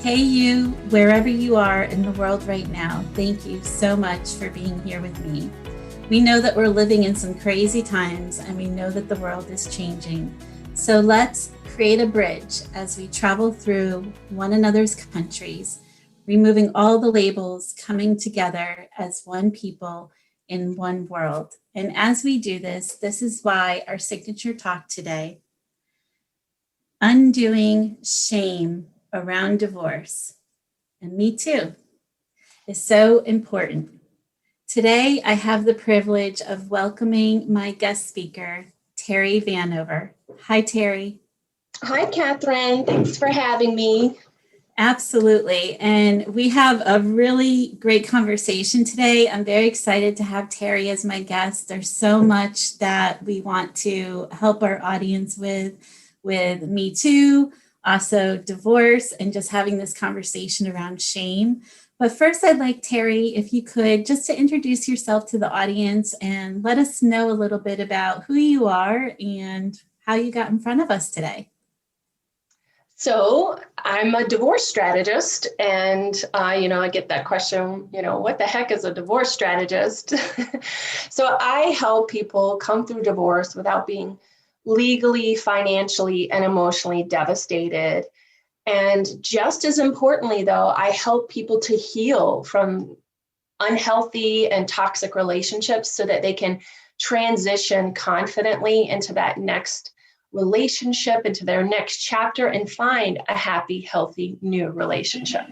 Hey, you, wherever you are in the world right now, thank you so much for being here with me. We know that we're living in some crazy times and we know that the world is changing. So let's create a bridge as we travel through one another's countries, removing all the labels, coming together as one people in one world. And as we do this, this is why our signature talk today, undoing shame around divorce, and me too, is so important. Today, I have the privilege of welcoming my guest speaker, Terry Vanover. Hi, Terry. Hi, Catherine. Thanks for having me. Absolutely. And we have a really great conversation today. I'm very excited to have Terry as my guest. There's so much that we want to help our audience with Me Too, also divorce, and just having this conversation around shame. But first, I'd like Terry, if you could, just to introduce yourself to the audience and let us know a little bit about who you are and how you got in front of us today. So I'm a divorce strategist, and I get that question, what the heck is a divorce strategist? So I help people come through divorce without being legally, financially, and emotionally devastated. And just as importantly, though, I help people to heal from unhealthy and toxic relationships so that they can transition confidently into that next relationship, into their next chapter, and find a happy, healthy new relationship.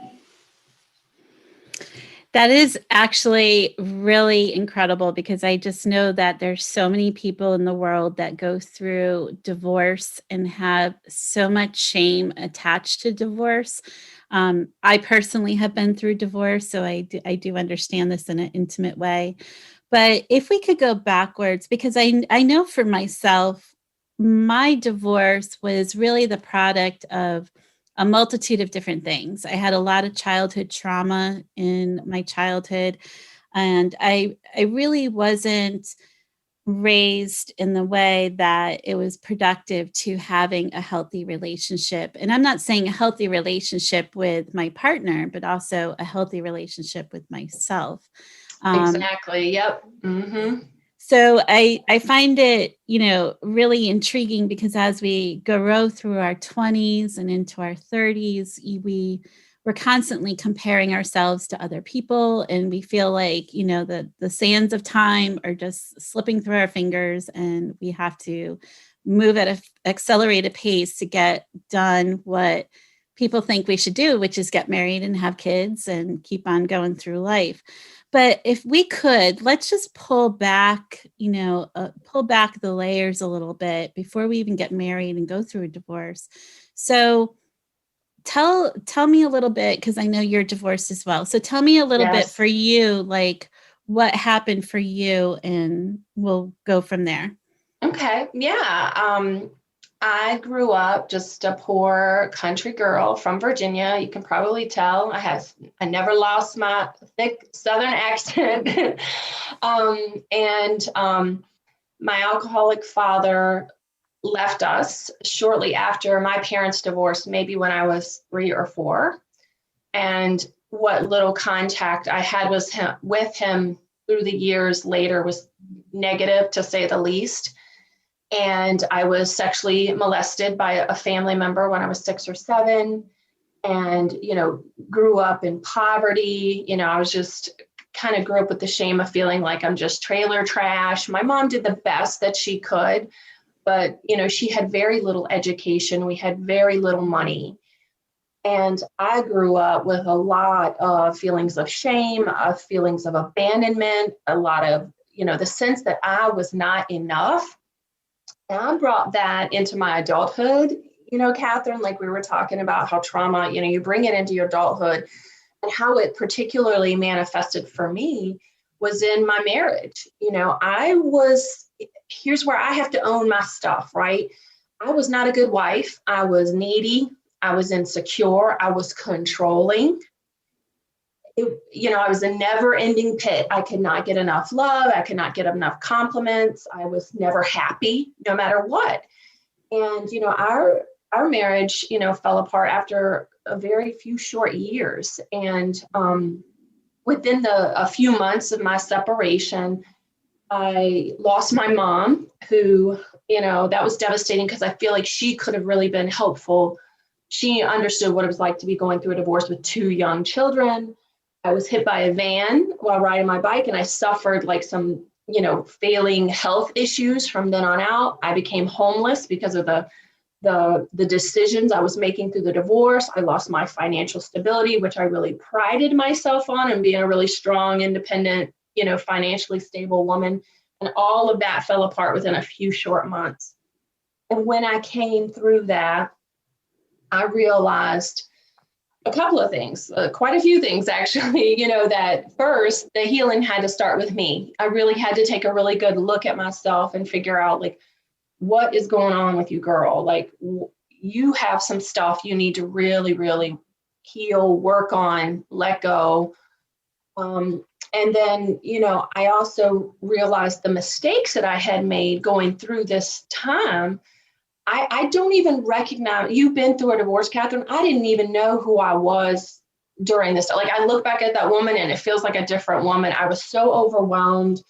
That is actually really incredible because I just know that there's so many people in the world that go through divorce and have so much shame attached to divorce. I personally have been through divorce, so I do understand this in an intimate way. But if we could go backwards, because I know for myself, my divorce was really the product of a multitude of different things. I had a lot of childhood trauma in my childhood, and I really wasn't raised in the way that it was productive to having a healthy relationship. And I'm not saying a healthy relationship with my partner, but also a healthy relationship with myself. Exactly. Yep. Mm-hmm. So I find it, really intriguing because as we grow through our 20s and into our 30s, we're constantly comparing ourselves to other people, and we feel like, the sands of time are just slipping through our fingers, and we have to move at an accelerated pace to get done what people think we should do, which is get married and have kids and keep on going through life. But if we could, let's just pull back the layers a little bit before we even get married and go through a divorce. So tell me a little bit, because I know you're divorced as well. So tell me a little bit Yes. for you, like what happened for you, and we'll go from there. Okay. Yeah. I grew up just a poor country girl from Virginia. You can probably tell I never lost my thick Southern accent. And my alcoholic father left us shortly after my parents divorced, maybe when I was 3 or 4. And what little contact I had with him through the years later was negative, to say the least. And I was sexually molested by a family member when I was 6 or 7, and, grew up in poverty. I was just kind of grew up with the shame of feeling like I'm just trailer trash. My mom did the best that she could, but, she had very little education. We had very little money. And I grew up with a lot of feelings of shame, of feelings of abandonment, a lot of, the sense that I was not enough. And I brought that into my adulthood, Catherine, like we were talking about how trauma, you bring it into your adulthood, and how it particularly manifested for me was in my marriage. Here's where I have to own my stuff, right? I was not a good wife. I was needy. I was insecure. I was controlling. I was a never ending pit. I could not get enough love. I could not get enough compliments. I was never happy, no matter what. And, our our marriage, fell apart after a very few short years. And within a few months of my separation, I lost my mom, who, that was devastating because I feel like she could have really been helpful. She understood what it was like to be going through a divorce with two young children. I was hit by a van while riding my bike, and I suffered like some, failing health issues from then on out. I became homeless because of the decisions I was making through the divorce. I lost my financial stability, which I really prided myself on, and being a really strong, independent, financially stable woman. And all of that fell apart within a few short months. And when I came through that, I realized a couple of things, quite a few things actually, that first, the healing had to start with me. I really had to take a really good look at myself and figure out, like, what is going on with you, girl? Like, you have some stuff you need to really, really heal, work on, let go. And then, I also realized the mistakes that I had made going through this time. I don't even recognize, you've been through a divorce, Catherine. I didn't even know who I was during this. Like, I look back at that woman and it feels like a different woman. I was so overwhelmed.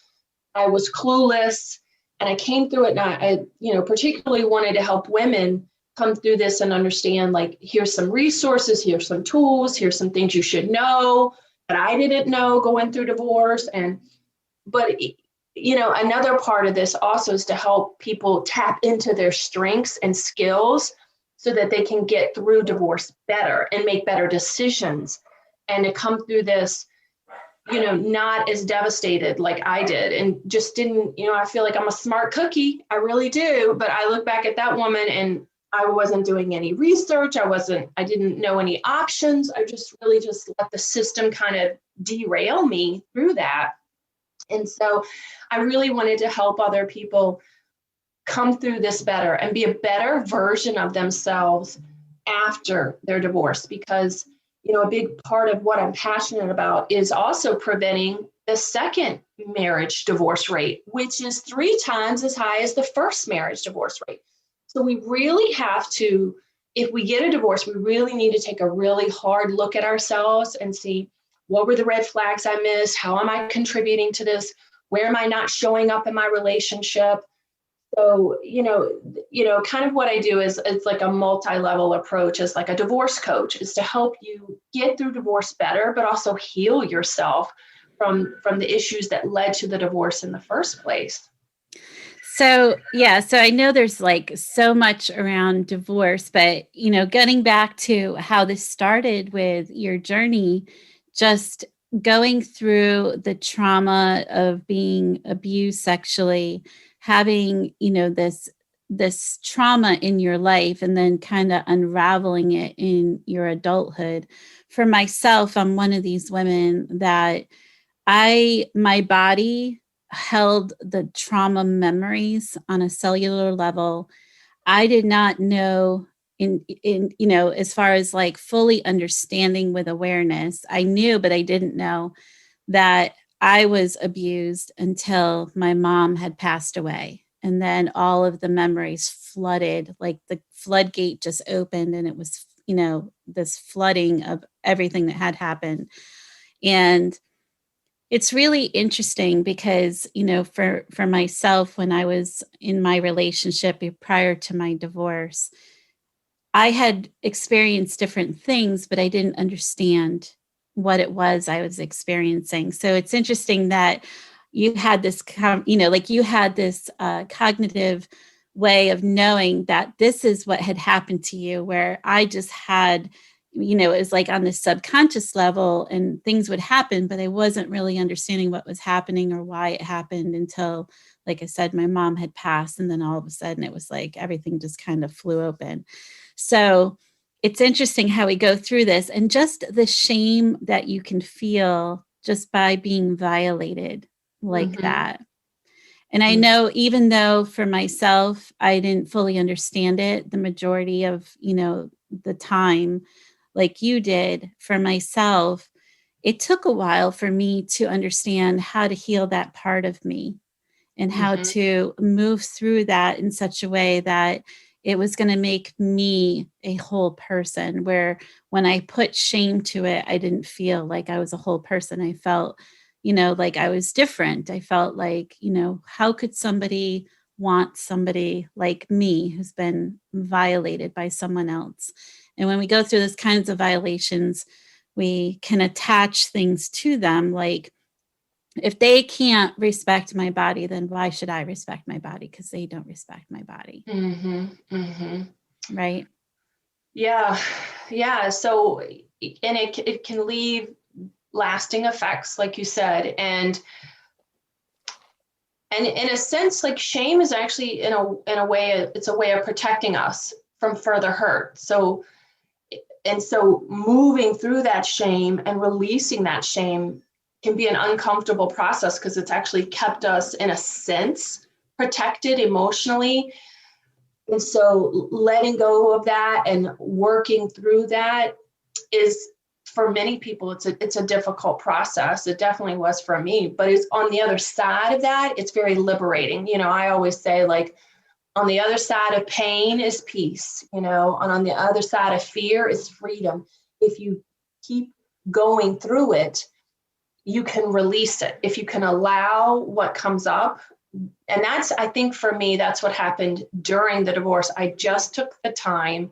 I was clueless. And I came through it, and I particularly wanted to help women come through this and understand, like, here's some resources, here's some tools, here's some things you should know that I didn't know going through divorce. But another part of this also is to help people tap into their strengths and skills so that they can get through divorce better and make better decisions, and to come through this, not as devastated like I did, and just didn't, I feel like I'm a smart cookie. I really do. But I look back at that woman and I wasn't doing any research. I didn't know any options. I just really just let the system kind of derail me through that. And so I really wanted to help other people come through this better and be a better version of themselves after their divorce, because a big part of what I'm passionate about is also preventing the second marriage divorce rate, which is 3 times as high as the first marriage divorce rate. So we really have to, if we get a divorce, we really need to take a really hard look at ourselves and see, what were the red flags I missed? How am I contributing to this? Where am I not showing up in my relationship? So, kind of what I do is, it's like a multi-level approach, as like a divorce coach, is to help you get through divorce better, but also heal yourself from the issues that led to the divorce in the first place. So, yeah, so I know there's like so much around divorce, but, getting back to how this started with your journey, just going through the trauma of being abused sexually, having, this trauma in your life, and then kind of unraveling it in your adulthood. For myself, I'm one of these women that my body held the trauma memories on a cellular level. I did not know, as far as like fully understanding with awareness, I knew, but I didn't know that I was abused until my mom had passed away. And then all of the memories flooded, like the floodgate just opened, and it was, this flooding of everything that had happened. And it's really interesting because, for myself, when I was in my relationship prior to my divorce, I had experienced different things, but I didn't understand what it was I was experiencing. So it's interesting that you had this, like you had this cognitive way of knowing that this is what had happened to you, where I just had, it was like on the subconscious level, and things would happen, but I wasn't really understanding what was happening or why it happened until, like I said, my mom had passed. And then all of a sudden it was like everything just kind of flew open. So it's interesting how we go through this, and just the shame that you can feel just by being violated like that. And I know, even though for myself, I didn't fully understand it the majority of, the time, like you did, for myself, it took a while for me to understand how to heal that part of me, and how to move through that in such a way that it was going to make me a whole person, where when I put shame to it, I didn't feel like I was a whole person. I felt, like I was different. I felt like, how could somebody want somebody like me who's been violated by someone else? And when we go through those kinds of violations, we can attach things to them. Like, if they can't respect my body, then why should I respect my body? Because they don't respect my body. Mm-hmm. Mm-hmm. Right. Yeah. Yeah. So, and it can leave lasting effects, like you said. And in a sense, like, shame is actually in a way, it's a way of protecting us from further hurt. So moving through that shame and releasing that shame can be an uncomfortable process, because it's actually kept us, in a sense, protected emotionally. And so letting go of that and working through that is, for many people, it's a difficult process. It definitely was for me, but it's on the other side of that, it's very liberating. I always say, like, on the other side of pain is peace, and on the other side of fear is freedom. If you keep going through it, you can release it. If you can allow what comes up. And that's, I think for me, that's what happened during the divorce. I just took the time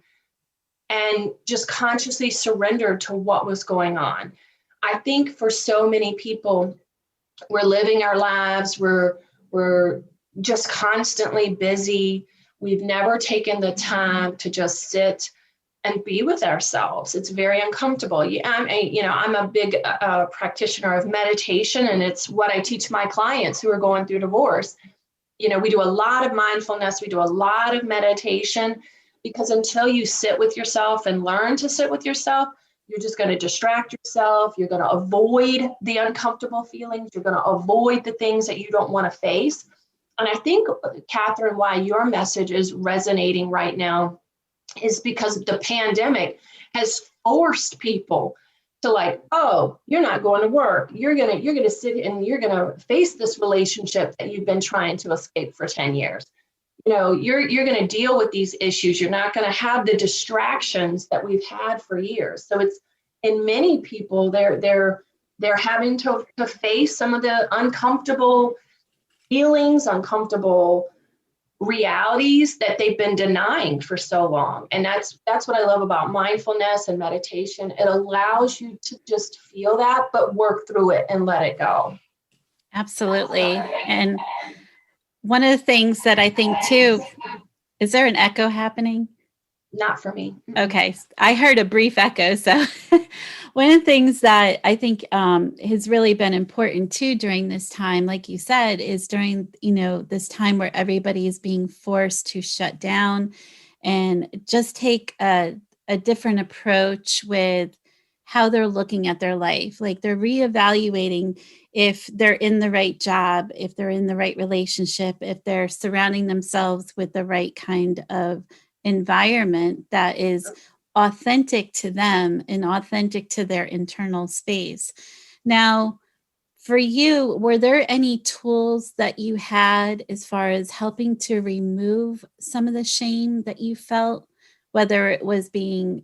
and just consciously surrendered to what was going on. I think for so many people, we're living our lives, we're just constantly busy. We've never taken the time to just sit and be with ourselves. It's very uncomfortable. I'm a big practitioner of meditation, and it's what I teach my clients who are going through divorce. We do a lot of mindfulness, we do a lot of meditation, because until you sit with yourself and learn to sit with yourself, you're just going to distract yourself. You're going to avoid the uncomfortable feelings. You're going to avoid the things that you don't want to face. And I think, Catherine, why your message is resonating right now is because the pandemic has forced people to, like, oh, you're not going to work. You're gonna sit and you're gonna face this relationship that you've been trying to escape for 10 years. You're going to deal with these issues. You're not going to have the distractions that we've had for years. So it's, in many people, they're having to face some of the uncomfortable feelings, uncomfortable realities that they've been denying for so long. And that's what I love about mindfulness and meditation. It allows you to just feel that, but work through it and let it go. Absolutely. And one of the things that I think too, is there an echo happening? Not for me. Okay. I heard a brief echo. So one of the things that I think has really been important too during this time, like you said, is during, this time where everybody is being forced to shut down and just take a different approach with how they're looking at their life. Like, they're reevaluating if they're in the right job, if they're in the right relationship, if they're surrounding themselves with the right kind of environment that is authentic to them and authentic to their internal space. Now, for you, were there any tools that you had as far as helping to remove some of the shame that you felt, whether it was being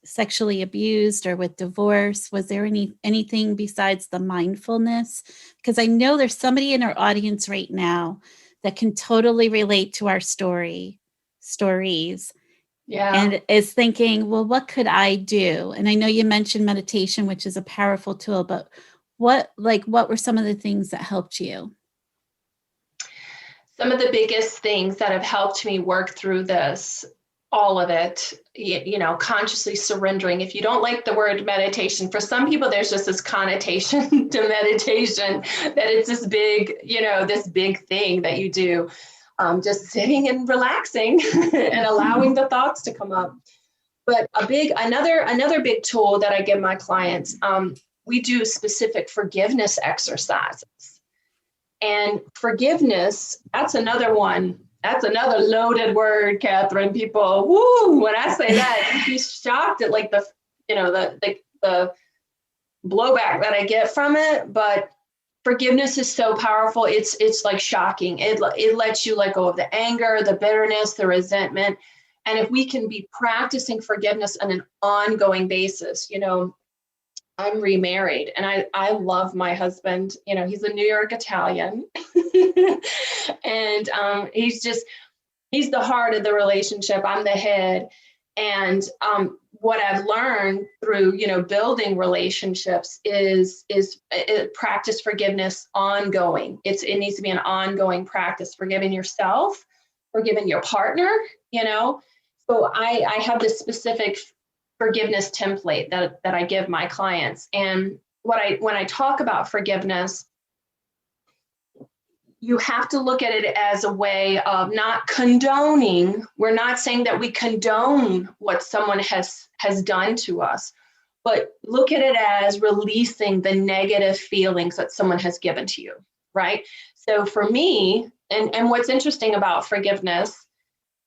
sexually abused or with divorce? Was there anything besides the mindfulness? Because I know there's somebody in our audience right now that can totally relate to our stories, Yeah. and is thinking, well, what could I do? And I know you mentioned meditation, which is a powerful tool, but what were some of the things that helped you? Some of the biggest things that have helped me work through this, all of it, consciously surrendering. If you don't like the word meditation, for some people, there's just this connotation to meditation that it's this big thing that you do, just sitting and relaxing and allowing the thoughts to come up. But another big tool that I give my clients, we do specific forgiveness exercises. And forgiveness, that's another one. That's another loaded word, Catherine. People, woo, when I say that, you'd be shocked at the blowback that I get from it. But Forgiveness is so powerful. It's like shocking. It lets you let go of the anger, the bitterness, the resentment. And if we can be practicing forgiveness on an ongoing basis, I'm remarried and I love my husband. He's a New York Italian. And he's the heart of the relationship. I'm the head. And what I've learned through, building relationships is practice forgiveness ongoing. It needs to be an ongoing practice, forgiving yourself, forgiving your partner, So I have this specific forgiveness template that I give my clients. And when I talk about forgiveness, you have to look at it as a way of not condoning. We're not saying that we condone what someone has done to us, but look at it as releasing the negative feelings that someone has given to you, right? So for me, and what's interesting about forgiveness,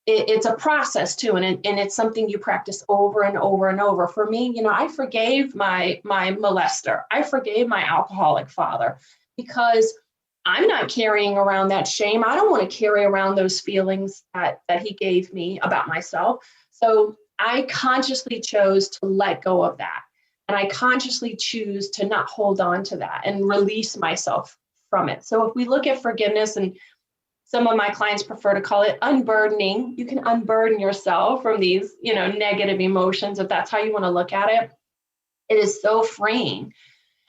it's a process too, and it's something you practice over and over and over. For me, I forgave my molester. I forgave my alcoholic father because I'm not carrying around that shame. I don't want to carry around those feelings that he gave me about myself. So I consciously chose to let go of that. And I consciously choose to not hold on to that and release myself from it. So if we look at forgiveness, and some of my clients prefer to call it unburdening, you can unburden yourself from these, negative emotions, if that's how you want to look at it. It is so freeing.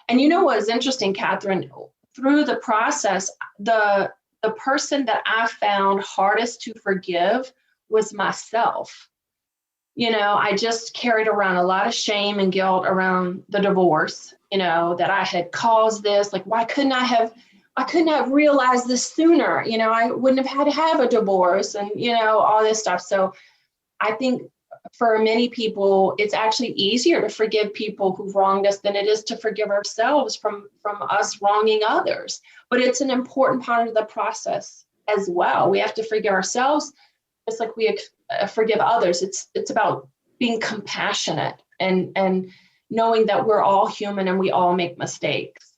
And what is interesting, Catherine? Through the process, the person that I found hardest to forgive was myself. I just carried around a lot of shame and guilt around the divorce, that I had caused this. Like, why couldn't I have realized this sooner? I wouldn't have had to have a divorce and, all this stuff. So I think for many people, it's actually easier to forgive people who've wronged us than it is to forgive ourselves from us wronging others. But it's an important part of the process as well. We have to forgive ourselves just like we forgive others. It's about being compassionate and knowing that we're all human and we all make mistakes.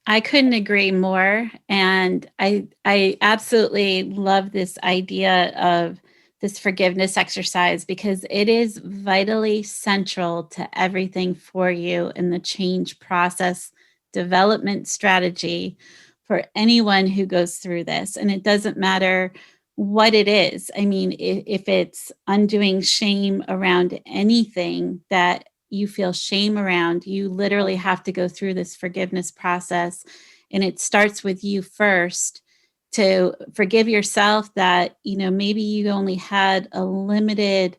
I couldn't agree more. And I absolutely love this idea of this forgiveness exercise because it is vitally central to everything for you in the change process development strategy for anyone who goes through this. And it doesn't matter what it is. I mean, if it's undoing shame around anything that you feel shame around, you literally have to go through this forgiveness process. And it starts with you first to forgive yourself that, maybe you only had a limited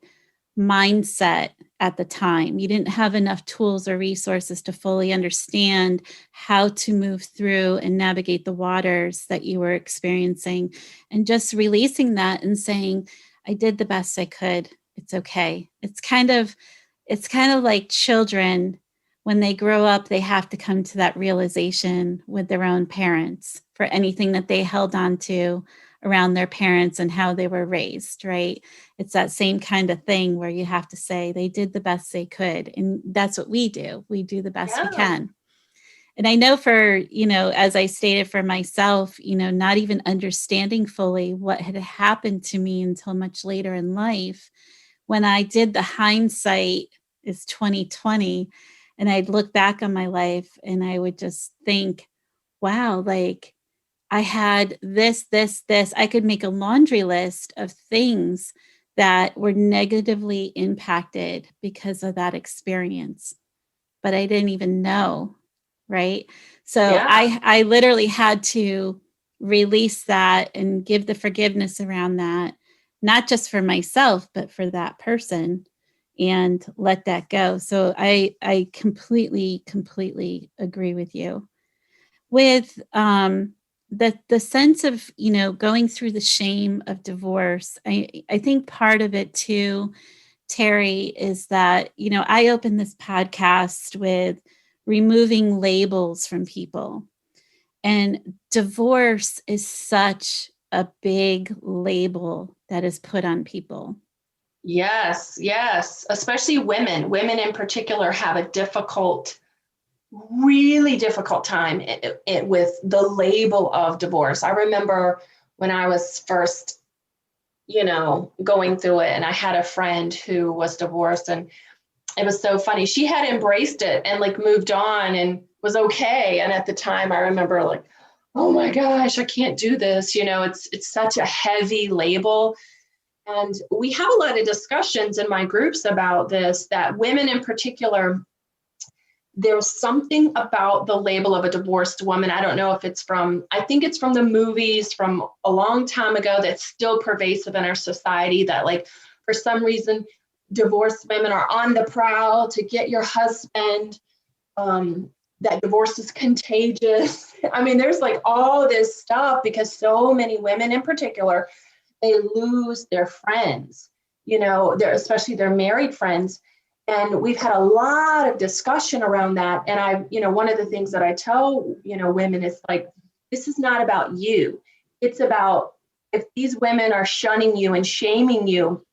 mindset at the time. You didn't have enough tools or resources to fully understand how to move through and navigate the waters that you were experiencing, and just releasing that and saying, I did the best I could. It's okay. It's kind of like children. When they grow up, they have to come to that realization with their own parents for anything that they held on to around their parents and how they were raised, right? It's that same kind of thing where you have to say they did the best they could. And that's what we do. We do the best we can. And I know for, as I stated for myself, not even understanding fully what had happened to me until much later in life, when I did the hindsight is 2020, and I'd look back on my life and I would just think, wow, like I had this. I could make a laundry list of things that were negatively impacted because of that experience, but I didn't even know, right? So Yeah. I literally had to release that and give the forgiveness around that, not just for myself, but for that person, and let that go. So I completely agree with you. With the sense of, going through the shame of divorce, I think part of it too, Terry, is that, I opened this podcast with removing labels from people. And divorce is such a big label that is put on people. Yes. Especially women. Women in particular have a difficult really difficult time with the label of divorce. I remember when I was first, going through it, and I had a friend who was divorced, and it was so funny. She had embraced it and like moved on and was okay. And at the time, I remember like, oh my gosh, I can't do this. It's such a heavy label. And we have a lot of discussions in my groups about this, that women in particular, there's something about the label of a divorced woman. I don't know if I think it's from the movies from a long time ago that's still pervasive in our society, that like, for some reason, divorced women are on the prowl to get your husband, that divorce is contagious. I mean, there's like all this stuff because so many women in particular, they lose their friends, especially their married friends. And we've had a lot of discussion around that. And one of the things that I tell, women is like, this is not about you. It's about, if these women are shunning you and shaming you,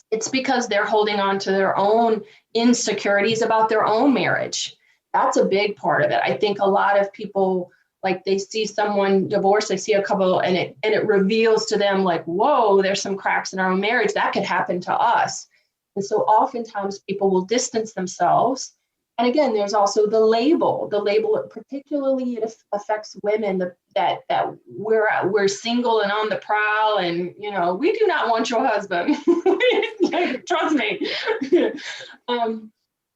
it's because they're holding on to their own insecurities about their own marriage. That's a big part of it. I think a lot of people, like, they see someone divorced, they see a couple, and it reveals to them like, whoa, there's some cracks in our own marriage. That could happen to us. And so oftentimes people will distance themselves. And again, there's also the label. The label, particularly, it affects women that we're single and on the prowl, and we do not want your husband. Trust me.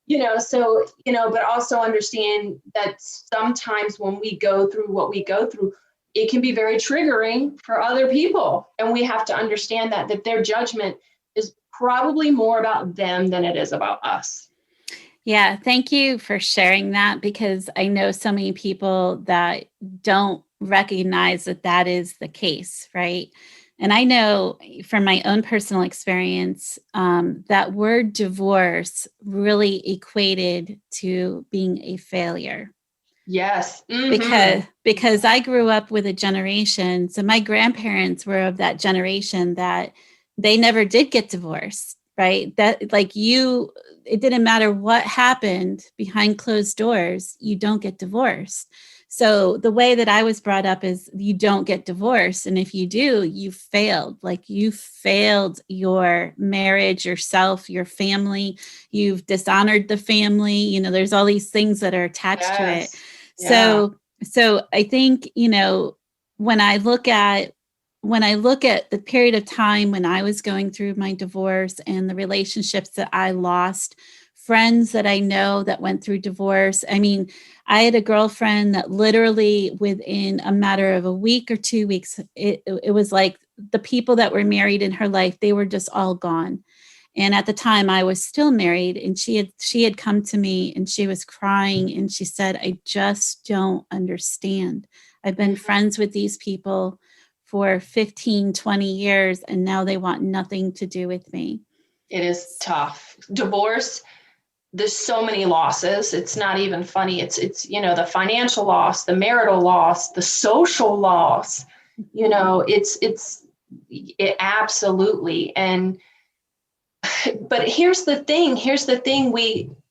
But also understand that sometimes when we go through what we go through, it can be very triggering for other people, and we have to understand that their judgment is probably more about them than it is about us. Yeah, thank you for sharing that, because I know so many people that don't recognize that that is the case, right? And I know from my own personal experience, that word divorce really equated to being a failure. Yes. Mm-hmm. Because I grew up with a generation, so my grandparents were of that generation that they never did get divorced, right? That, like, it didn't matter what happened behind closed doors, you don't get divorced. So the way that I was brought up is you don't get divorced. And if you do, you failed. Like, you failed your marriage, yourself, your family. You've dishonored the family. There's all these things that are attached to it. Yeah. So I think, when I look at the period of time when I was going through my divorce and the relationships that I lost, friends that I know that went through divorce. I mean, I had a girlfriend that literally within a matter of a week or 2 weeks, it was like the people that were married in her life, they were just all gone. And at the time I was still married, and she had come to me and she was crying and she said, I just don't understand. I've been friends with these people for 15, 20 years, and now they want nothing to do with me. It is tough. Divorce, there's so many losses. It's not even funny. It's the financial loss, the marital loss, the social loss. It absolutely. But here's the thing.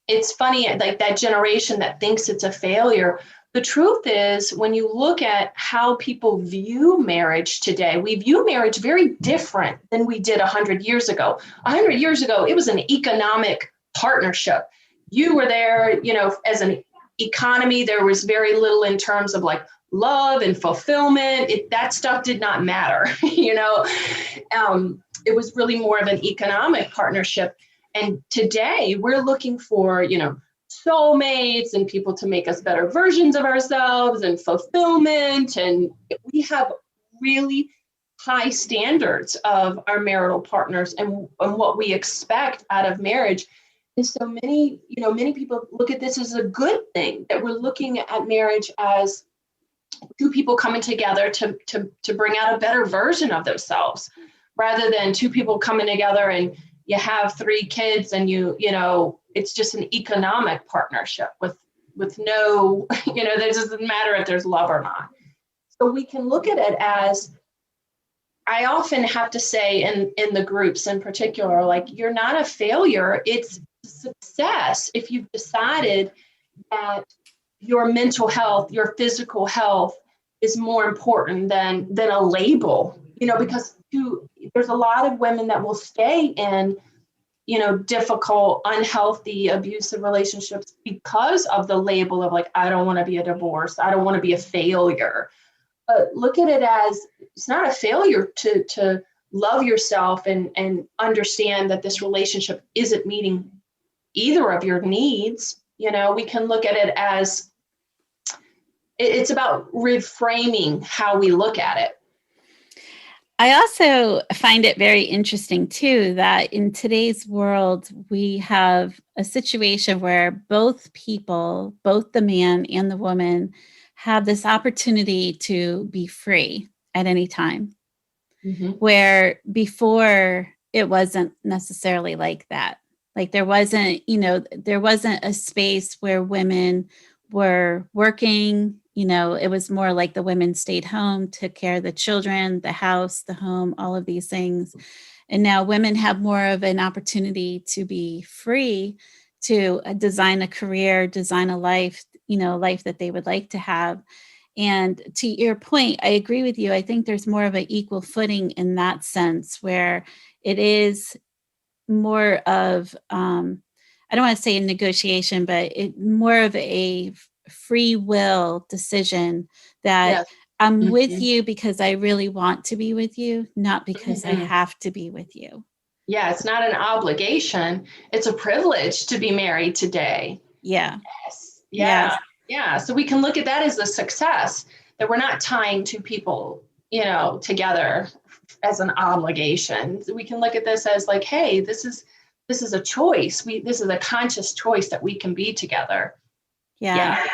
It's funny, like that generation that thinks it's a failure. The truth is, when you look at how people view marriage today, we view marriage very different than we did 100 years ago. 100 years ago, it was an economic partnership. You were there, as an economy, there was very little in terms of like love and fulfillment. That stuff did not matter, It was really more of an economic partnership. And today we're looking for, soulmates and people to make us better versions of ourselves and fulfillment. And we have really high standards of our marital partners and what we expect out of marriage. And so many people look at this as a good thing, that we're looking at marriage as two people coming together to bring out a better version of themselves, rather than two people coming together and you have 3 kids and it's just an economic partnership with no, that doesn't matter if there's love or not. So we can look at it as, I often have to say in the groups in particular, like, you're not a failure. It's a success if you've decided that your mental health, your physical health is more important than a label, because there's a lot of women that will stay in, difficult, unhealthy, abusive relationships because of the label of like, I don't want to be a divorce. I don't want to be a failure. But look at it as it's not a failure to love yourself and understand that this relationship isn't meeting either of your needs. We can look at it as it's about reframing how we look at it. I also find it very interesting, too, that in today's world, we have a situation where both people, both the man and the woman, have this opportunity to be free at any time, where before it wasn't necessarily like that. Like there wasn't a space where women were working. It was more like the women stayed home, took care of the children, the house, the home, all of these things. And now women have more of an opportunity to be free to design a career, design a life, life that they would like to have. And to your point, I agree with you. I think there's more of an equal footing in that sense where it is more of, I don't want to say a negotiation, but more of a free will decision that Yes. I'm with you because I really want to be with you, not because I have to be with you. Yeah, it's not an obligation. It's a privilege to be married today. Yeah. Yes. Yeah. Yes. Yeah. So we can look at that as a success, that we're not tying two people, together as an obligation. We can look at this as like, hey, this is a choice. This is a conscious choice that we can be together. Yeah.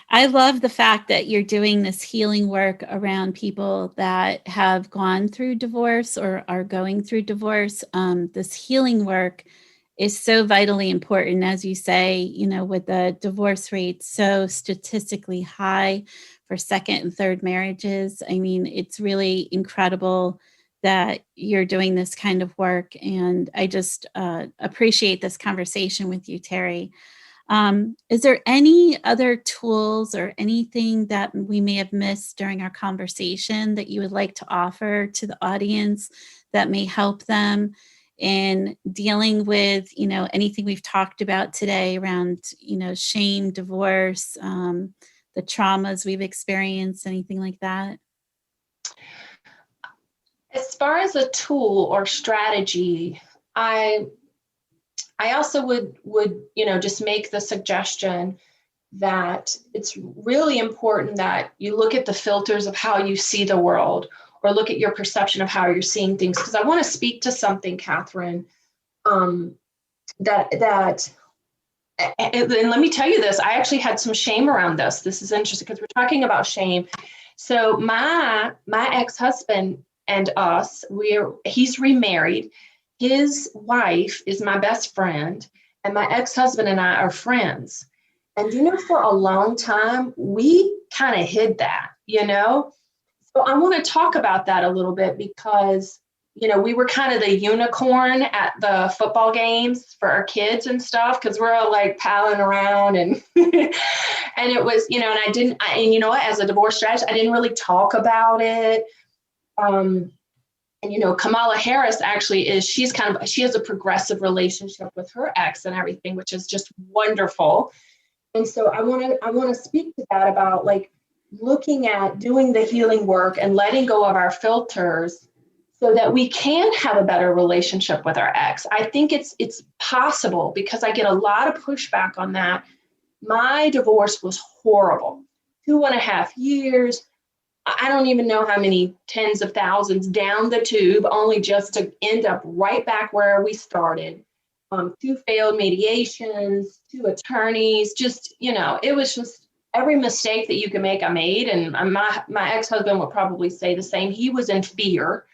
I love the fact that you're doing this healing work around people that have gone through divorce or are going through divorce. This healing work is so vitally important, as you say, with the divorce rate so statistically high for second and third marriages. I mean, it's really incredible that you're doing this kind of work. And I just appreciate this conversation with you, Terry. Is there any other tools or anything that we may have missed during our conversation that you would like to offer to the audience that may help them in dealing with, anything we've talked about today around, shame, divorce, the traumas we've experienced, anything like that? As far as a tool or strategy, I also would just make the suggestion that it's really important that you look at the filters of how you see the world, or look at your perception of how you're seeing things. Because I want to speak to something, Catherine, that and let me tell you this. I actually had some shame around this. This is interesting because we're talking about shame. So my ex-husband and us, he's remarried. His wife is my best friend, and my ex-husband and I are friends. And for a long time, we kind of hid that, So I want to talk about that a little bit because, we were kind of the unicorn at the football games for our kids and stuff, because we're all like palling around and and it was, and you know what, as a divorce strategist, I didn't really talk about it. And Kamala Harris actually she has a progressive relationship with her ex and everything, which is just wonderful. And so I want to speak to that about like looking at doing the healing work and letting go of our filters so that we can have a better relationship with our ex. I think it's possible, because I get a lot of pushback on that. My divorce was horrible. 2.5 years. I don't even know how many tens of thousands down the tube, only just to end up right back where we started. 2 failed mediations, 2 attorneys, just, it was just every mistake that you can make, I made. And my ex-husband would probably say the same. He was in fear.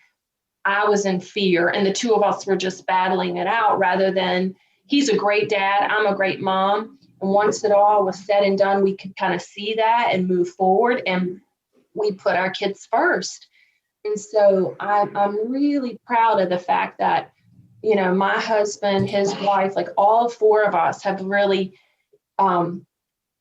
I was in fear. And the two of us were just battling it out, rather than he's a great dad, I'm a great mom. And once it all was said and done, we could kind of see that and move forward. And we put our kids first. And so I'm really proud of the fact that, my husband, his wife, like all 4 of us have really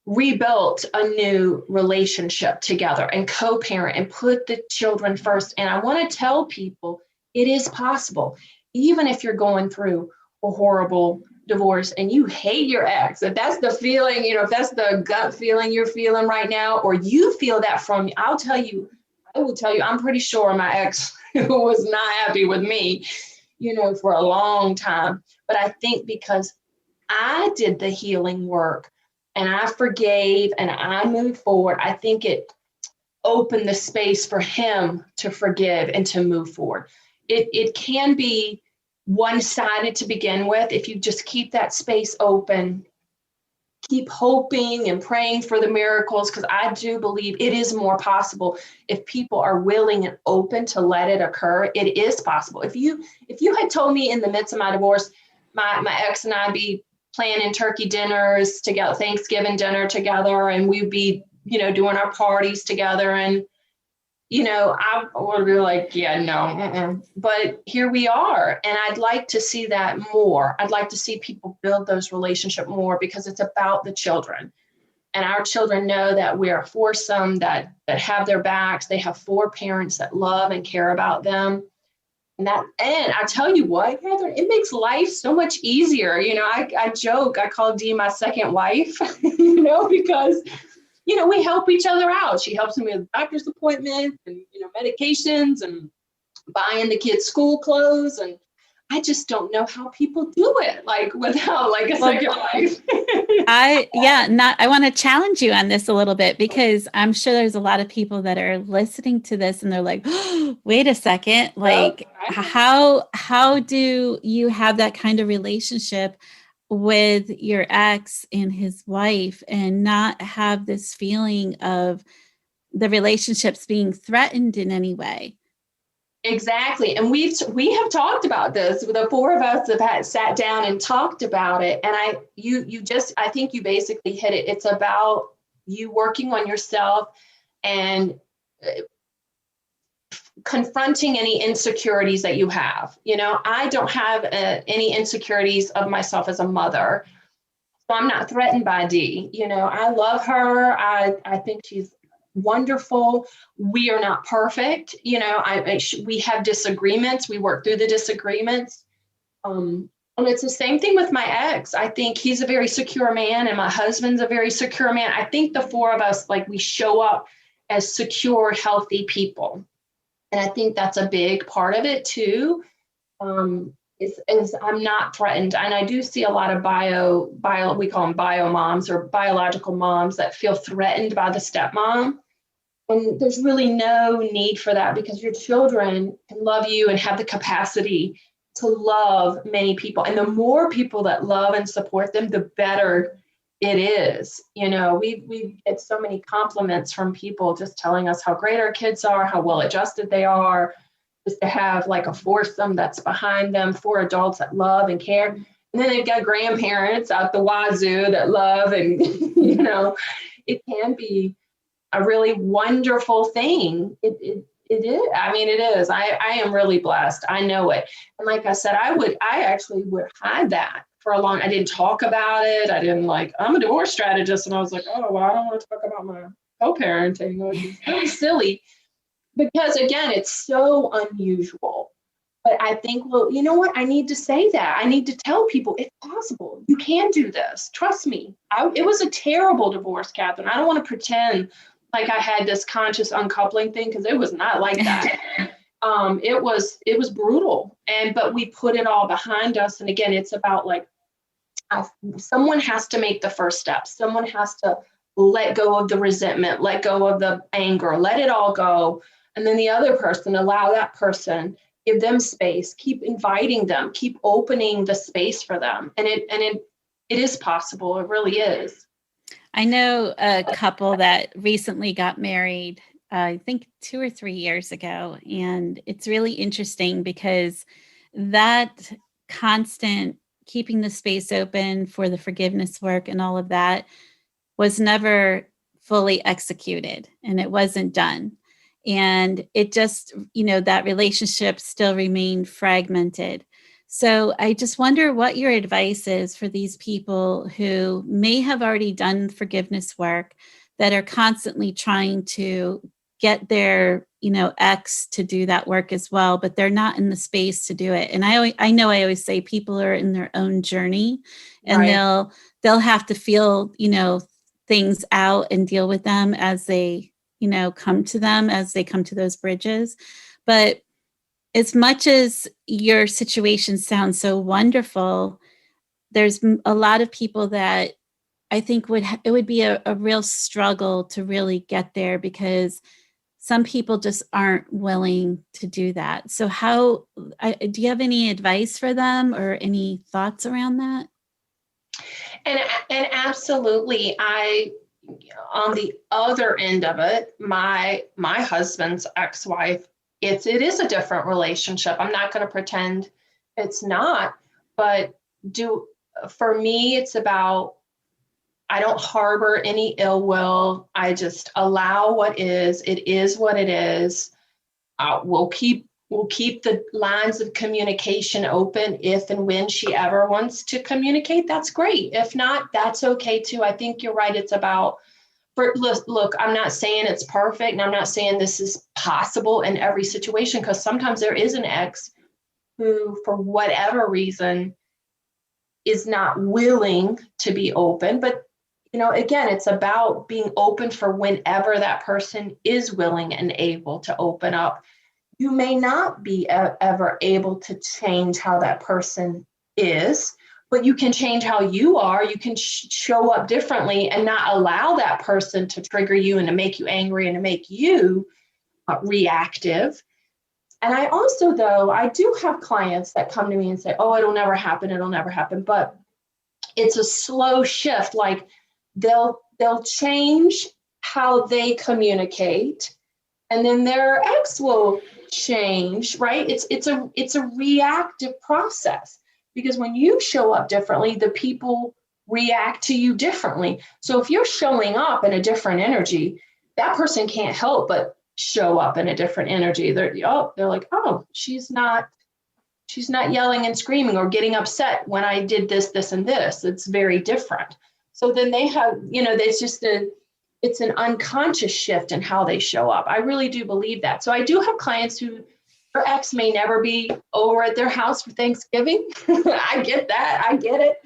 rebuilt a new relationship together and co-parent and put the children first. And I want to tell people it is possible, even if you're going through a horrible divorce and you hate your ex. If that's the feeling, if that's the gut feeling you're feeling right now, or you feel that from me, I will tell you, I'm pretty sure my ex was not happy with me, for a long time. But I think because I did the healing work and I forgave and I moved forward, I think it opened the space for him to forgive and to move forward. It can be one-sided to begin with. If you just keep that space open, keep hoping and praying for the miracles, because I do believe it is more possible if people are willing and open to let it occur. It is possible. If you had told me in the midst of my divorce, my ex and I'd be planning turkey dinners together, Thanksgiving dinner together, and we'd be, doing our parties together, and I would be like, yeah, no. But here we are. And I'd like to see that more. I'd like to see people build those relationships more, because it's about the children. And our children know that we are a foursome that have their backs. They have 4 parents that love and care about them. And I tell you what, Catherine, it makes life so much easier. I joke, I call Dee my second wife, because we help each other out. She helps me with doctor's appointments and, medications and buying the kids' school clothes. And I just don't know how people do it, without a second wife. I want to challenge you on this a little bit, because I'm sure there's a lot of people that are listening to this and they're like, oh, wait a second, how do you have that kind of relationship with your ex and his wife and not have this feeling of the relationships being threatened in any way? Exactly. And we have talked about this. The 4 of us have sat down and talked about it. And I think you basically hit it. It's about you working on yourself and confronting any insecurities that you have. I don't have any insecurities of myself as a mother. So I'm not threatened by Dee. I love her. I think she's wonderful. We are not perfect. We have disagreements. We work through the disagreements. And it's the same thing with my ex. I think he's a very secure man and my husband's a very secure man. I think the 4 of us, we show up as secure, healthy people. And I think that's a big part of it too. Is I'm not threatened. And I do see a lot of we call them bio moms or biological moms that feel threatened by the stepmom. And there's really no need for that, because your children can love you and have the capacity to love many people. And the more people that love and support them, the better it is. We get so many compliments from people just telling us how great our kids are, how well adjusted they are, just to have a foursome that's behind them, 4 adults that love and care. And then they've got grandparents out the wazoo that love, and, it can be a really wonderful thing. It is. I mean, it is. I am really blessed. I know it. And like I said, I actually would hide that for I didn't talk about it. I didn't I'm a divorce strategist. And I was like, oh, well, I don't want to talk about my co-parenting, which is really silly, because again, it's so unusual. But I think, well, you know what? I need to say that. I need to tell people it's possible. You can do this. Trust me. It was a terrible divorce, Catherine. I don't want to pretend like I had this conscious uncoupling thing, because it was not like that. It was brutal. But we put it all behind us. And again, it's about someone has to make the first step. Someone has to let go of the resentment, let go of the anger, let it all go. And then the other person, allow that person, give them space, keep inviting them, keep opening the space for them. And it is possible. It really is. I know a couple that recently got married, I think 2 or 3 years ago. And it's really interesting because that constant keeping the space open for the forgiveness work and all of that was never fully executed, and it wasn't done. And it just, that relationship still remained fragmented. So I just wonder what your advice is for these people who may have already done forgiveness work that are constantly trying to get their, ex to do that work as well, but they're not in the space to do it. And I know I always say people are in their own journey, and Right. they'll have to feel, things out and deal with them as they, come to them, as they come to those bridges. But as much as your situation sounds so wonderful, there's a lot of people that I think it would be a real struggle to really get there, because some people just aren't willing to do that. So do you have any advice for them or any thoughts around that? And and absolutely, I on the other end of it, my husband's ex-wife, it is a different relationship. I'm not going to pretend it's not, but do for me it's about, I don't harbor any ill will. I just allow what is. It is what it is. We'll keep the lines of communication open. If and when she ever wants to communicate, that's great. If not, that's okay too. I think you're right. It's about, look, I'm not saying it's perfect, and I'm not saying this is possible in every situation, because sometimes there is an ex who, for whatever reason, is not willing to be open. But again, it's about being open for whenever that person is willing and able to open up. You may not be ever able to change how that person is, but you can change how you are. You can show up differently and not allow that person to trigger you and to make you angry and to make you reactive. And I also, though, I do have clients that come to me and say, oh, it'll never happen. It'll never happen. But it's a slow shift. Like they'll change how they communicate, and then their ex will change, right? It's a reactive process, because when you show up differently, the people react to you differently. So if you're showing up in a different energy, that person can't help but show up in a different energy. They're like, oh, she's not yelling and screaming or getting upset when I did this and this. It's very different. So then they have, it's an unconscious shift in how they show up. I really do believe that. So I do have clients who their ex may never be over at their house for Thanksgiving. I get that. I get it.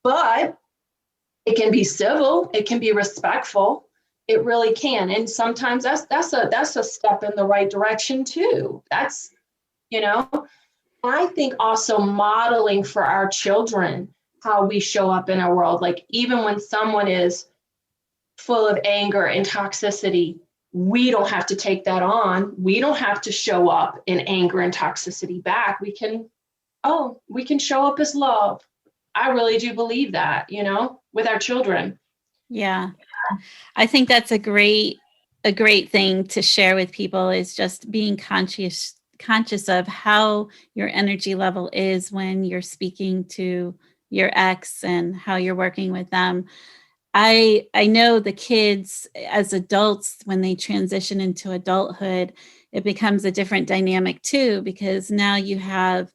But it can be civil. It can be respectful. It really can. And sometimes that's a step in the right direction too. That's, I think also modeling for our children how we show up in our world. Like even when someone is full of anger and toxicity, we don't have to take that on. We don't have to show up in anger and toxicity back. We can show up as love. I really do believe that, with our children. Yeah. I think that's a great thing to share with people, is just being conscious of how your energy level is when you're speaking to your ex and how you're working with them. I know the kids as adults, when they transition into adulthood, it becomes a different dynamic too, because now you have,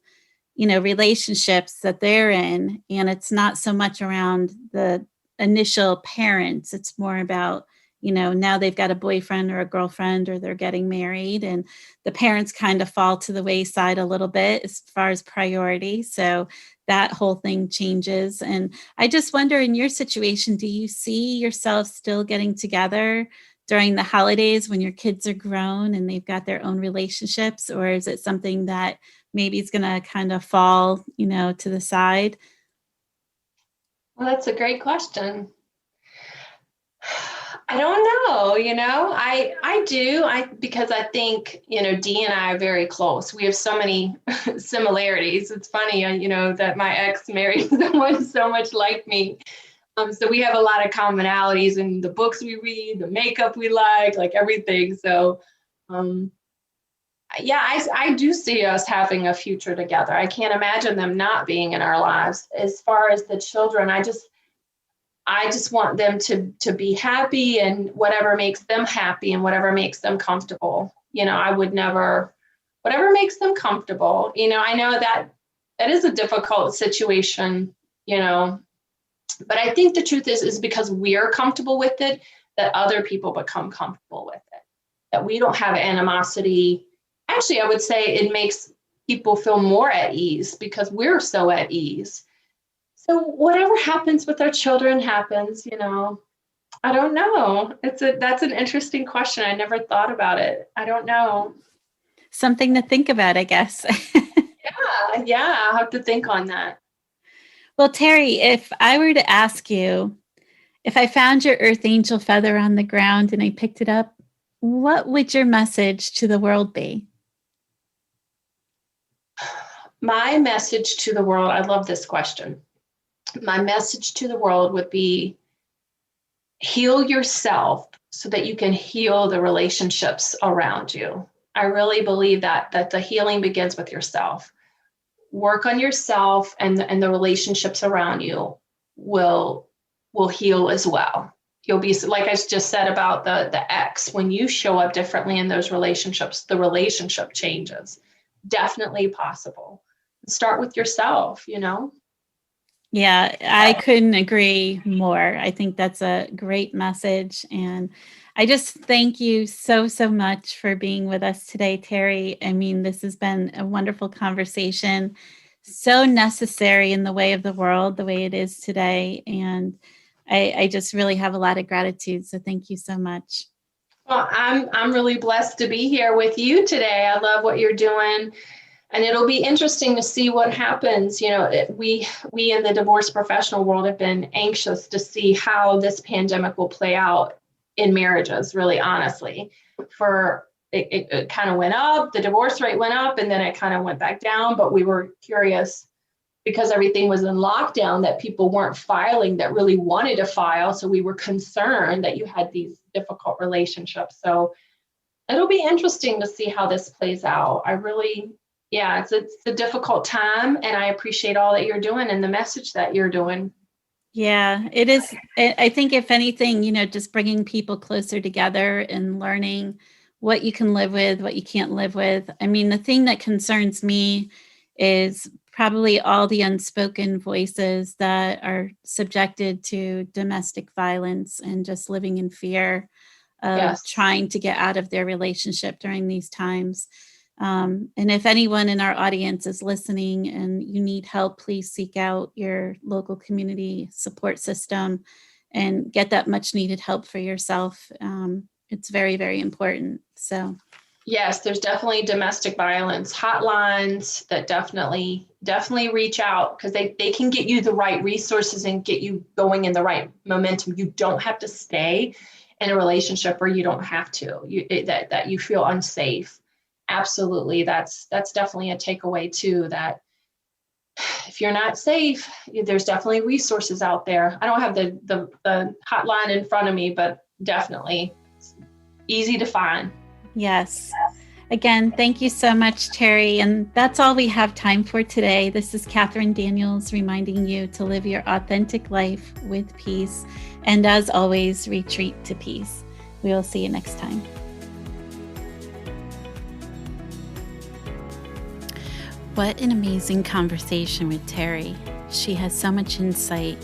relationships that they're in, and it's not so much around the initial parents. It's more about, now they've got a boyfriend or a girlfriend, or they're getting married, and the parents kind of fall to the wayside a little bit as far as priority. So that whole thing changes. And I just wonder, in your situation, do you see yourself still getting together during the holidays when your kids are grown and they've got their own relationships? Or is it something that maybe is going to kind of fall, to the side? Well, that's a great question. I don't know, I do. Because I think, Dee and I are very close. We have so many similarities. It's funny, that my ex married someone so much like me. So we have a lot of commonalities in the books we read, the makeup we like everything. So, yeah, I do see us having a future together. I can't imagine them not being in our lives. As far as the children, I just want them to be happy, and whatever makes them happy and whatever makes them comfortable. I would never, whatever makes them comfortable. I know that It is a difficult situation, you know. But I think the truth is because we're comfortable with it, that other people become comfortable with it. That we don't have animosity. Actually, I would say it makes people feel more at ease because we're so at ease. So whatever happens with our children happens, you know. I don't know. That's an interesting question. I never thought about it. I don't know. Something to think about, I guess. Yeah, I'll have to think on that. Well, Terry, if I were to ask you, if I found your earth angel feather on the ground and I picked it up, what would your message to the world be? My message to the world, I love this question. My message to the world would be heal yourself so that you can heal the relationships around you. I really believe that the healing begins with yourself. Work on yourself, and the relationships around you will heal as well. You'll be, like I just said about the ex, when you show up differently in those relationships, the relationship changes. Definitely possible. Start with yourself, you know. Yeah, I couldn't agree more. I think that's a great message. And I just thank you so, so much for being with us today, Terry. I mean, this has been a wonderful conversation, so necessary in the way of the world, the way it is today. And I just really have a lot of gratitude. So thank you so much. Well, I'm really blessed to be here with you today. I love what you're doing, and it'll be interesting to see what happens. You know, we in the divorce professional world have been anxious to see how this pandemic will play out in marriages. Really, honestly, for it kind of went up, the divorce rate went up, and then it kind of went back down. But we were curious because everything was in lockdown that people weren't filing that really wanted to file. So we were concerned that you had these difficult relationships. So it'll be interesting to see how this plays out. I really, yeah, it's a difficult time, and I appreciate all that you're doing and the message that you're doing. Yeah, it is. I think, if anything, just bringing people closer together and learning what you can live with, what you can't live with. I mean, the thing that concerns me is probably all the unspoken voices that are subjected to domestic violence and just living in fear of Yes. trying to get out of their relationship during these times. And if anyone in our audience is listening and you need help, please seek out your local community support system and get that much needed help for yourself. It's very, very important. So, Yes, there's definitely domestic violence hotlines that definitely reach out because they can get you the right resources and get you going in the right momentum. You don't have to stay in a relationship, or you don't have to that you feel unsafe. Absolutely, that's definitely a takeaway too. That if you're not safe, there's definitely resources out there. I don't have the hotline in front of me, but definitely it's easy to find. yes. Again, thank you so much, Terry. And that's all we have time for today. This is Catherine Daniels reminding you to live your authentic life with peace. And as always, retreat to peace. We will see you next time. What an amazing conversation with Terry. She has so much insight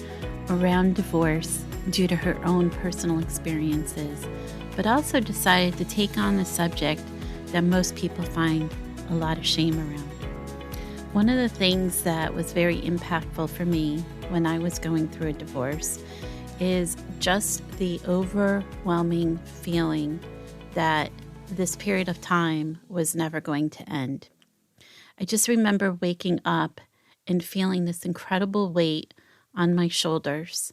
around divorce due to her own personal experiences, but also decided to take on a subject that most people find a lot of shame around. One of the things that was very impactful for me when I was going through a divorce is just the overwhelming feeling that this period of time was never going to end. I just remember waking up and feeling this incredible weight on my shoulders.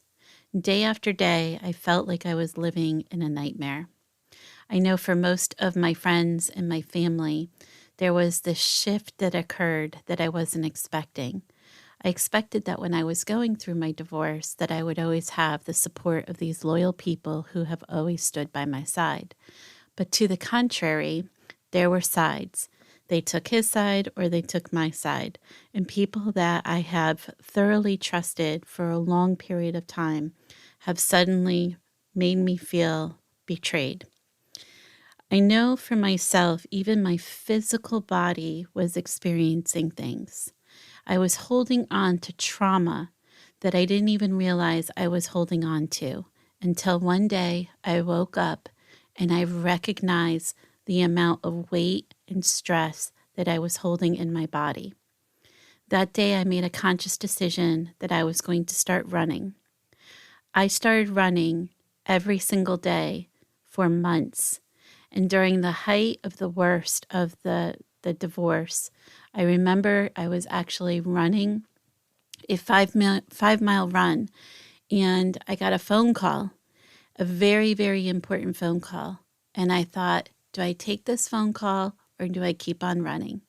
Day after day, I felt like I was living in a nightmare. I know for most of my friends and my family, there was this shift that occurred that I wasn't expecting. I expected that when I was going through my divorce, that I would always have the support of these loyal people who have always stood by my side. But to the contrary, there were sides. They took his side or they took my side. And people that I have thoroughly trusted for a long period of time have suddenly made me feel betrayed. I know for myself, even my physical body was experiencing things. I was holding on to trauma that I didn't even realize I was holding on to until one day I woke up and I recognized the amount of weight and stress that I was holding in my body. That day, I made a conscious decision that I was going to start running. I started running every single day for months. And during the height of the worst of the divorce, I remember I was actually running a 5 mile run, and I got a phone call, a very, very important phone call. And I thought, do I take this phone call or do I keep on running?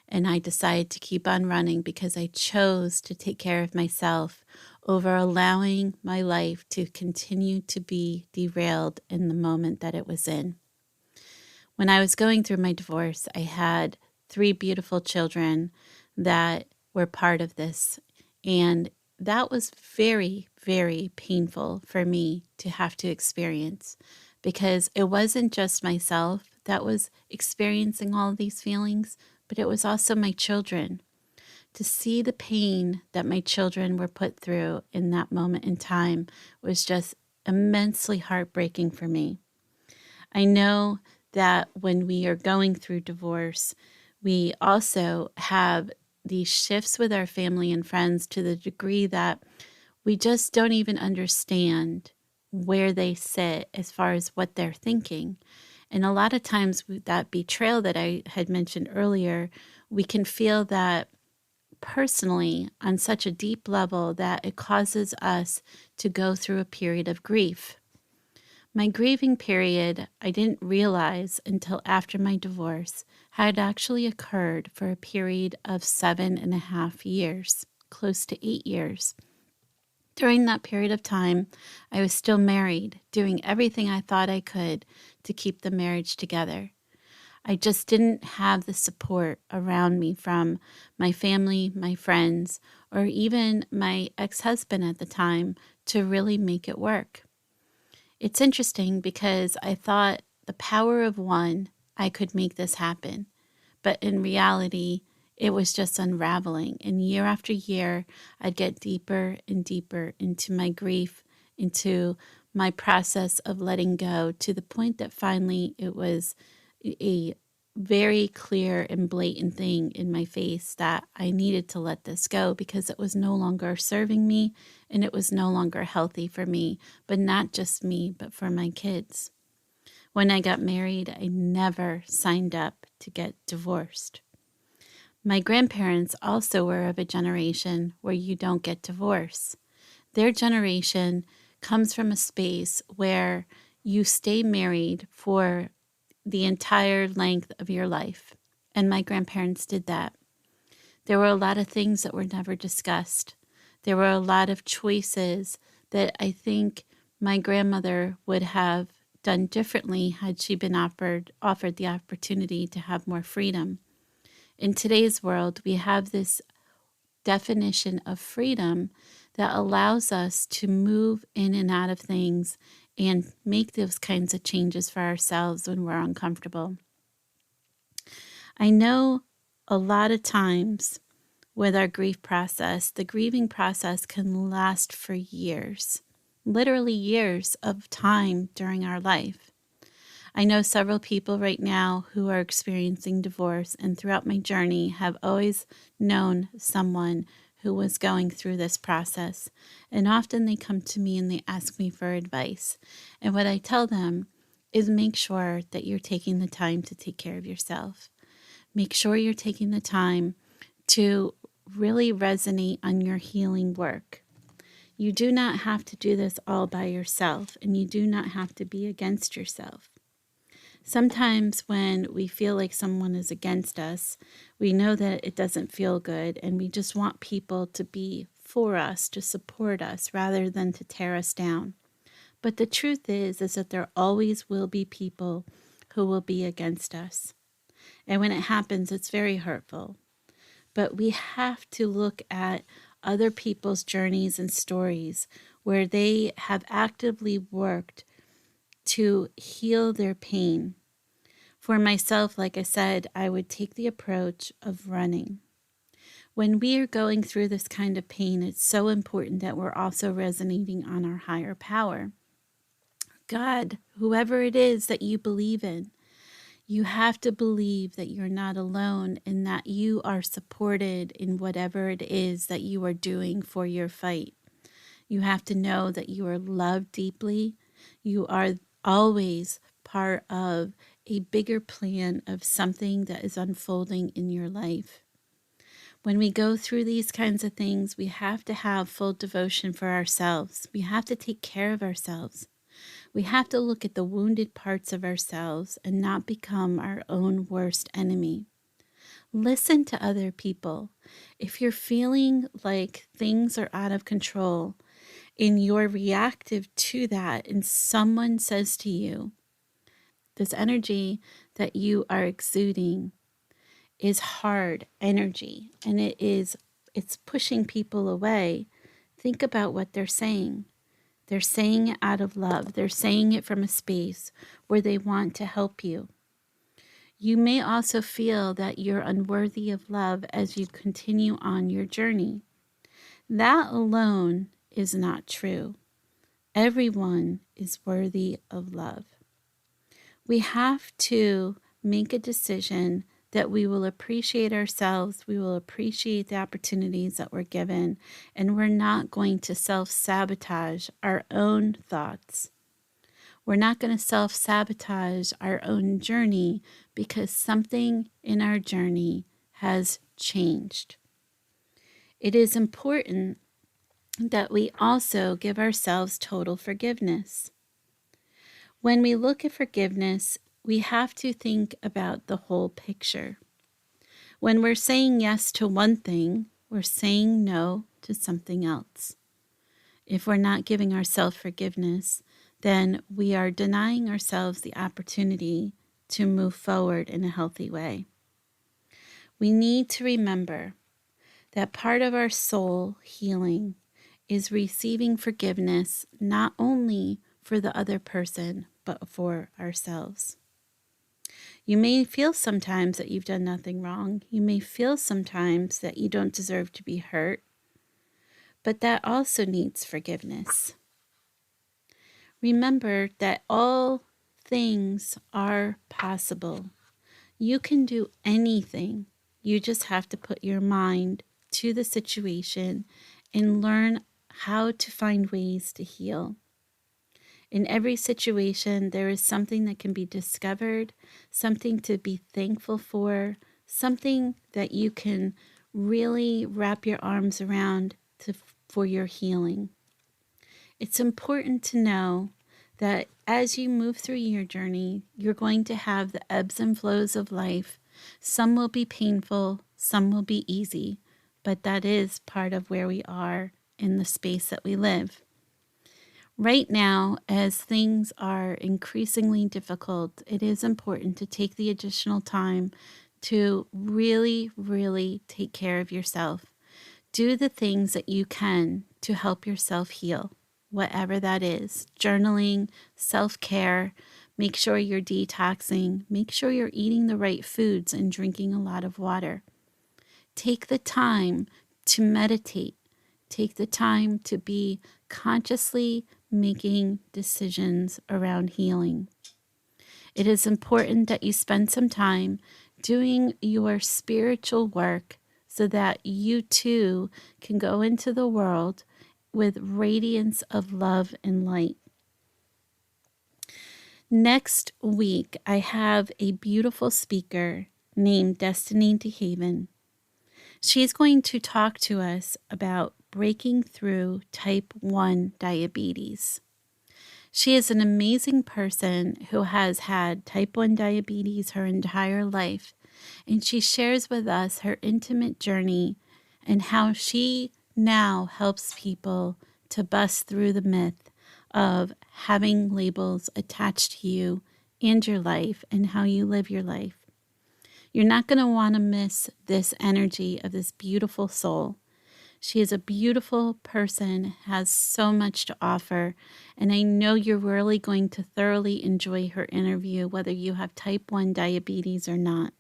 And I decided to keep on running because I chose to take care of myself over allowing my life to continue to be derailed in the moment that it was in. When I was going through my divorce, I had 3 beautiful children that were part of this. And that was very, very painful for me to have to experience, because it wasn't just myself that was experiencing all of these feelings, but it was also my children. To see the pain that my children were put through in that moment in time was just immensely heartbreaking for me. I know that when we are going through divorce, we also have these shifts with our family and friends to the degree that we just don't even understand where they sit as far as what they're thinking. And a lot of times, with that betrayal that I had mentioned earlier, we can feel that personally on such a deep level that it causes us to go through a period of grief. My grieving period, I didn't realize until after my divorce, had actually occurred for a period of 7.5 years, close to 8 years. During that period of time, I was still married, doing everything I thought I could to keep the marriage together. I just didn't have the support around me from my family, my friends, or even my ex-husband at the time to really make it work. It's interesting because I thought the power of one, I could make this happen. But in reality, it was just unraveling. And year after year, I'd get deeper and deeper into my grief, into my process of letting go, to the point that finally it was a very clear and blatant thing in my face that I needed to let this go because it was no longer serving me and it was no longer healthy for me, but not just me, but for my kids. When I got married, I never signed up to get divorced. My grandparents also were of a generation where you don't get divorced. Their generation comes from a space where you stay married for the entire length of your life. And my grandparents did that. There were a lot of things that were never discussed. There were a lot of choices that I think my grandmother would have done differently had she been offered the opportunity to have more freedom. In today's world, we have this definition of freedom that allows us to move in and out of things and make those kinds of changes for ourselves when we're uncomfortable. I know a lot of times with our grief process, the grieving process can last for years, literally years of time during our life. I know several people right now who are experiencing divorce, and throughout my journey have always known someone who was going through this process. And often they come to me and they ask me for advice. And what I tell them is make sure that you're taking the time to take care of yourself. Make sure you're taking the time to really resonate on your healing work. You do not have to do this all by yourself, and you do not have to be against yourself. Sometimes when we feel like someone is against us, we know that it doesn't feel good, and we just want people to be for us, to support us, rather than to tear us down. But the truth is that there always will be people who will be against us. And when it happens, it's very hurtful. But we have to look at other people's journeys and stories where they have actively worked to heal their pain. For myself, like I said, I would take the approach of running. When we are going through this kind of pain, it's so important that we're also resonating on our higher power. God, whoever it is that you believe in, you have to believe that you're not alone and that you are supported in whatever it is that you are doing for your fight. You have to know that you are loved deeply. You are always part of a bigger plan of something that is unfolding in your life. When we go through these kinds of things, we have to have full devotion for ourselves. We have to take care of ourselves. We have to look at the wounded parts of ourselves and not become our own worst enemy. Listen to other people. If you're feeling like things are out of control and you're reactive to that, and someone says to you, this energy that you are exuding is hard energy and it's pushing people away. Think about what they're saying. They're saying it out of love. They're saying it from a space where they want to help you. You may also feel that you're unworthy of love as you continue on your journey. That alone is not true. Everyone is worthy of love. We have to make a decision that we will appreciate ourselves, we will appreciate the opportunities that we're given, and we're not going to self-sabotage our own thoughts. We're not going to self-sabotage our own journey because something in our journey has changed. It is important that we also give ourselves total forgiveness. When we look at forgiveness, we have to think about the whole picture. When we're saying yes to one thing, we're saying no to something else. If we're not giving ourselves forgiveness, then we are denying ourselves the opportunity to move forward in a healthy way. We need to remember that part of our soul healing is receiving forgiveness not only for the other person, but for ourselves. You may feel sometimes that you've done nothing wrong. You may feel sometimes that you don't deserve to be hurt, but that also needs forgiveness. Remember that all things are possible. You can do anything. You just have to put your mind to the situation and learn how to find ways to heal. In every situation, there is something that can be discovered, something to be thankful for, something that you can really wrap your arms around for your healing. It's important to know that as you move through your journey, you're going to have the ebbs and flows of life. Some will be painful, some will be easy, but that is part of where we are in the space that we live. Right now, as things are increasingly difficult, it is important to take the additional time to really, really take care of yourself. Do the things that you can to help yourself heal, whatever that is. Journaling, self-care, make sure you're detoxing, make sure you're eating the right foods and drinking a lot of water. Take the time to meditate. Take the time to be consciously making decisions around healing. It is important that you spend some time doing your spiritual work so that you too can go into the world with radiance of love and light. Next week, I have a beautiful speaker named Destiny Dehaven. She's going to talk to us about breaking through type 1 diabetes. She is an amazing person who has had type 1 diabetes her entire life, and she shares with us her intimate journey and how she now helps people to bust through the myth of having labels attached to you and your life and how you live your life. You're not going to want to miss this energy of this beautiful soul. She is a beautiful person, has so much to offer, and I know you're really going to thoroughly enjoy her interview, whether you have type 1 diabetes or not.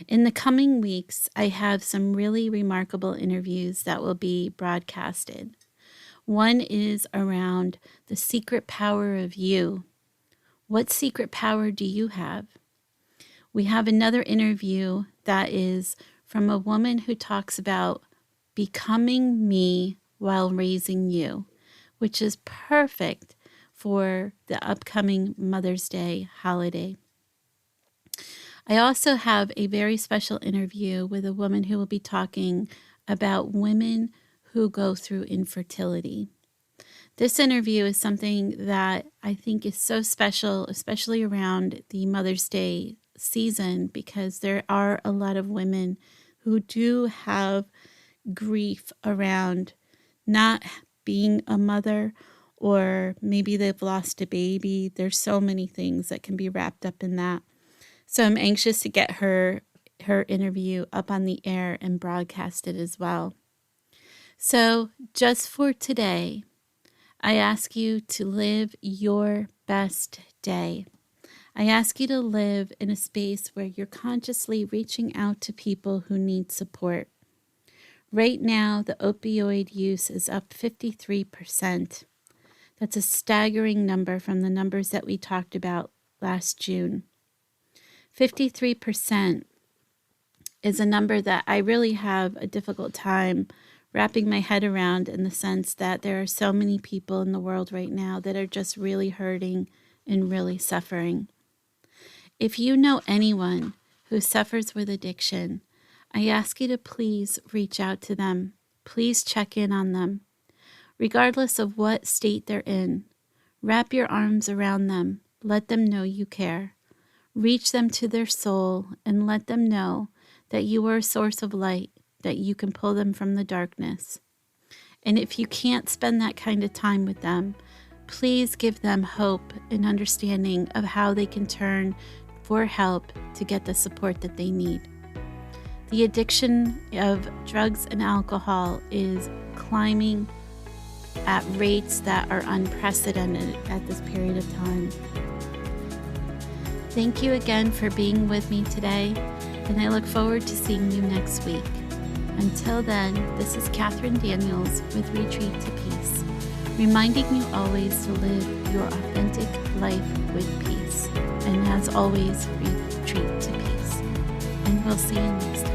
In the coming weeks, I have some really remarkable interviews that will be broadcasted. One is around the secret power of you. What secret power do you have? We have another interview that is from a woman who talks about becoming me while raising you, which is perfect for the upcoming Mother's Day holiday. I also have a very special interview with a woman who will be talking about women who go through infertility. This interview is something that I think is so special, especially around the Mother's Day season, because there are a lot of women who do have grief around not being a mother, or maybe they've lost a baby. There's so many things that can be wrapped up in that. So I'm anxious to get her interview up on the air and broadcasted as well. So just for today, I ask you to live your best day. I ask you to live in a space where you're consciously reaching out to people who need support. Right now, the opioid use is up 53%. That's a staggering number from the numbers that we talked about last June. 53% is a number that I really have a difficult time wrapping my head around, in the sense that there are so many people in the world right now that are just really hurting and really suffering. If you know anyone who suffers with addiction, I ask you to please reach out to them. Please check in on them. Regardless of what state they're in, wrap your arms around them. Let them know you care. Reach them to their soul and let them know that you are a source of light, that you can pull them from the darkness. And if you can't spend that kind of time with them, please give them hope and understanding of how they can turn for help to get the support that they need. The addiction of drugs and alcohol is climbing at rates that are unprecedented at this period of time. Thank you again for being with me today, and I look forward to seeing you next week. Until then, this is Catherine Daniels with Retreat to Peace, reminding you always to live your authentic life with peace. And as always, retreat to peace. And we'll see you next time.